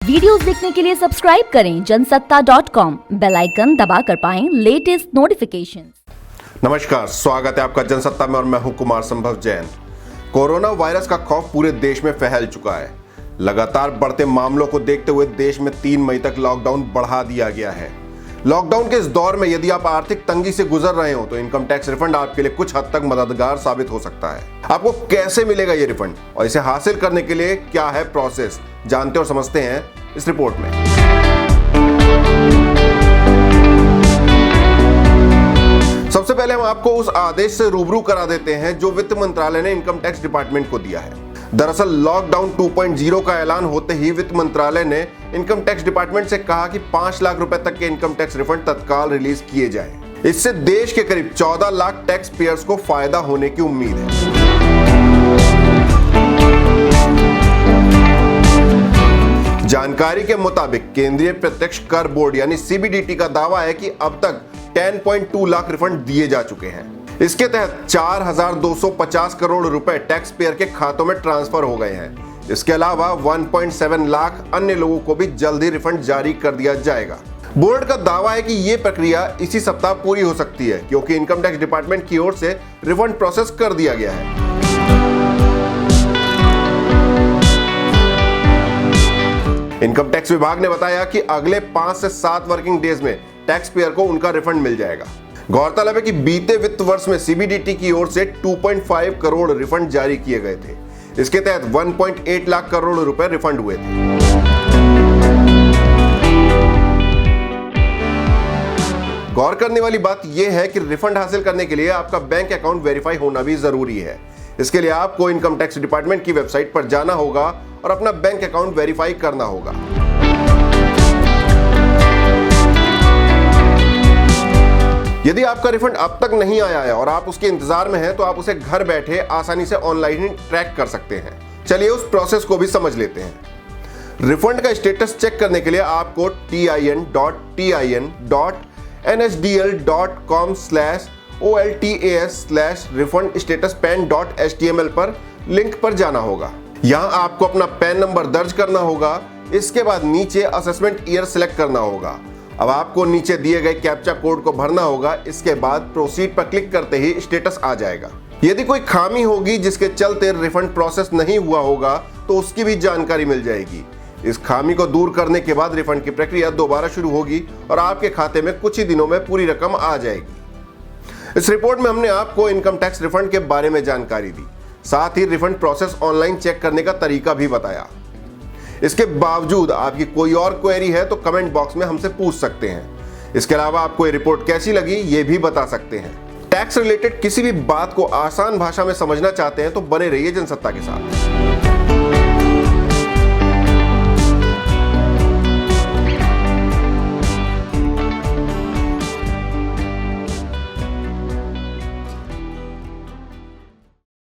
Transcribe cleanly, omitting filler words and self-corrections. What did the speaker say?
Videos देखने के लिए सब्सक्राइब करें जनसत्ता.com, बेल आइकन दबाकर पाएं लेटेस्ट नोटिफिकेशन। नमस्कार, स्वागत है आपका जनसत्ता में और मैं हूं कुमार संभव जैन। कोरोना वायरस का खौफ पूरे देश में फैल चुका है। लगातार बढ़ते मामलों को देखते हुए देश में 3 मई तक लॉकडाउन बढ़ा दिया गया है। लॉकडाउन के इस दौर में यदि आप आर्थिक तंगी से गुजर रहे हो तो इनकम टैक्स रिफंड आपके लिए कुछ हद तक मददगार साबित हो सकता है। आपको कैसे मिलेगा ये रिफंड और इसे हासिल करने के लिए क्या है प्रोसेस, जानते और समझते हैं इस रिपोर्ट में। सबसे पहले हम आपको उस आदेश से रूबरू करा देते हैं जो वित्त मंत्रालय ने इनकम टैक्स डिपार्टमेंट को दिया है। दरअसल लॉकडाउन 2.0 का ऐलान होते ही वित्त मंत्रालय ने इनकम टैक्स डिपार्टमेंट से कहा कि 5 लाख रुपए तक के इनकम टैक्स रिफंड तत्काल रिलीज किए जाएं। इससे देश के करीब 14 लाख टैक्स पेयर्स को फायदा होने की उम्मीद है। जानकारी के मुताबिक केंद्रीय प्रत्यक्ष कर बोर्ड यानी सीबीडीटी का दावा है कि अब तक 10.2 लाख रिफंड दिए जा चुके हैं। इसके तहत 4,250 करोड़ रुपए टैक्स पेयर के खातों में ट्रांसफर हो गए हैं। इसके अलावा 1.7 लाख अन्य लोगों को भी जल्द ही रिफंड जारी कर दिया जाएगा। बोर्ड का दावा है कि यह प्रक्रिया इसी सप्ताह पूरी हो सकती है क्योंकि इनकम टैक्स डिपार्टमेंट की ओर से रिफंड प्रोसेस कर दिया गया है। इनकम टैक्स विभाग ने बताया कि अगले 5 से 7 वर्किंग डेज में टैक्स पेयर को उनका रिफंड मिल जाएगा। गौरतलब है कि बीते वित्त वर्ष में सीबीडीटी की ओर से 2.5 करोड़ रिफंड जारी किए गए थे। इसके तहत 1.8 लाख करोड़ रुपए रिफंड हुए थे। गौर करने वाली बात यह है कि रिफंड हासिल करने के लिए आपका बैंक अकाउंट वेरीफाई होना भी जरूरी है। इसके लिए आपको इनकम टैक्स डिपार्टमेंट की वेबसाइट पर जाना होगा और अपना बैंक अकाउंट वेरीफाई करना होगा। यदि आपका रिफंड अब तक नहीं आया है और आप उसके इंतजार में हैं तो आप उसे घर बैठे आसानी से ऑनलाइन ही ट्रैक कर सकते हैं। चलिए उस प्रोसेस को भी समझ लेते हैं। रिफंड का स्टेटस चेक करने के लिए आपको tin.tin.com/oltas/refundstatuspan.html पर लिंक पर जाना होगा। यहां आपको अपना पैन नंबर दर्ज करना होगा। इसके बाद नीचे असेसमेंट ईयर सिलेक्ट करना होगा। अब आपको नीचे दिए गए कैप्चा कोड को भरना होगा। इसके बाद प्रोसीड पर क्लिक करते ही स्टेटस आ जाएगा। यदि कोई खामी होगी जिसके चलते रिफंड प्रोसेस नहीं हुआ होगा तो उसकी भी जानकारी मिल जाएगी। इस खामी को दूर करने के बाद रिफंड की प्रक्रिया दोबारा शुरू होगी और आपके खाते में कुछ ही दिनों में पूरी रकम आ जाएगी। इस रिपोर्ट में हमने आपको इनकम टैक्स रिफंड के बारे में जानकारी दी, साथ ही रिफंड प्रोसेस ऑनलाइन चेक करने का तरीका भी बताया। इसके बावजूद आपकी कोई और क्वेरी है तो कमेंट बॉक्स में हमसे पूछ सकते हैं। इसके अलावा आपको ये रिपोर्ट कैसी लगी ये भी बता सकते हैं। टैक्स रिलेटेड किसी भी बात को आसान भाषा में समझना चाहते हैं तो बने रहिए जनसत्ता के साथ।